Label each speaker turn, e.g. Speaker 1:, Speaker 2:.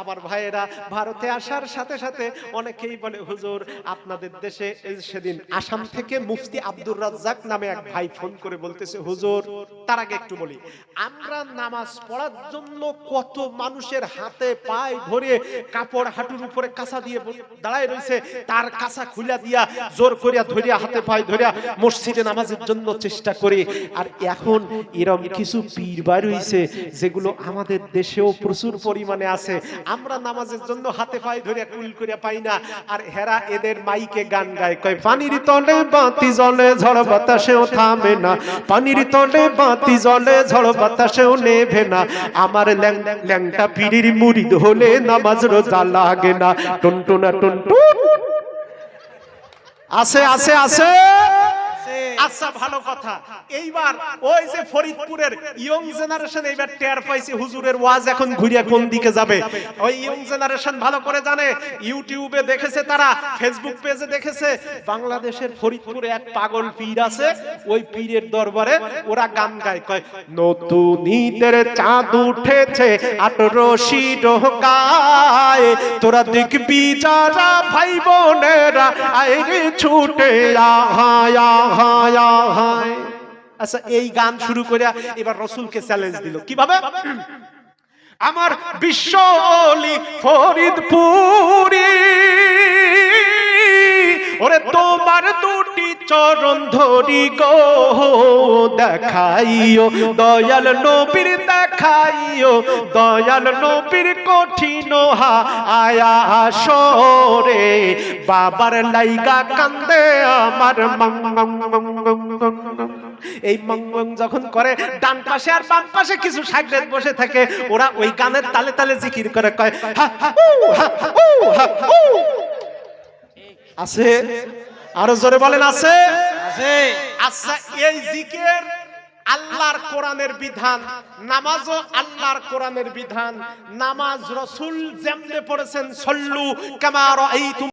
Speaker 1: আমার ভাইয়েরা, ভারতে আসার সাথে সাথে অনেকেই বলে হুজুর আপনাদের দেশে, সেদিন আসাম থেকে মুফতি আব্দুর রাজ্জাক নামে এক ভাই ফোন করে বলতেছে হুজুর, তার আগে একটু বলি, আমরা নামাজ পড়ার জন্য কত মানুষের হাতে পায়ে ধরে কাপড় হাঁটুর উপরে কাঁচা দিয়ে দাঁড়ায় রয়েছে, তার কাঁচা খুলে দিয়া জোর করিয়া ধরিয়া হাতে পায়ে ধরিয়া মসজিদে নামাজের জন্য চেষ্টা করি। আর এখন এরকম কিছু পীর বার হইছে যেগুলো আমাদের দেশেও প্রচুর পরিমাণে আছে, আমরা নামাজের জন্য হাতে পায়ে ধরে কুল করিয়া পাই না, আর হেরা এদের মাইকে গান গায়, কয় পানির তলে বাতি জ্বলে ঝড় বাতাসেও থামে না, পানির তলে বাতি জ্বলে ঝড় বাতাসেও নেভে না, আমার ল্যাংটা পীরের মুরিদ হলে নামাজ রোজা লাগে না, টুনটুনা টুনটুন। আছে আছে আছে। আচ্ছা ভালো কথা। এইবার ওই যে ফরিদপুরের ইয়ং জেনারেশন এইবার টের পাইছে হুজুরের ওয়াজ এখন ঘুরিয়া কোন দিকে যাবে। ওই ইয়ং জেনারেশন ভালো করে জানে, ইউটিউবে দেখেছে, তারা ফেসবুক পেজে দেখেছে, বাংলাদেশের ফরিদপুরে এক পাগল পীর আছে, ওই পীরের দরবারে ওরা গান গায়, কয় নতুন ঈদের চাঁদ উঠেছে 18 ডোকায়, তোরা দেখবি যারা ভাই বোনেরা আইরে ছুটে আহায় আহায় আহায়। আচ্ছা এই গান শুরু করে এবার রাসূলকে চ্যালেঞ্জ দিল কিভাবে, আমার বিশ্ব ওলি ফরিদপুরি, ওরে তোমার দুটি চরণ ধরি গো, দেখাইও দয়াল নবীর, দেখাইও দয়াল নবীর কঠিন আয়া আসরে, বাবার লাইগা কান্দে আমার মং মং মং মং মং। এই মং মং যখন করে, ডান পাশে আর বাম পাশে কিছু শাগরেদ বসে থাকে, ওরা ওই গানের তালে তালে জিকির করে, কয় হা হু হা হু। আছে, আরো জোরে বলেন আছে আছে। আচ্ছা এই জিকির আল্লাহর কোরআনের বিধান, নামাজও আল্লাহর কোরআনের বিধান, নামাজ রাসূল যেমনে পড়েছেন সল্লু কামা রাআইতুম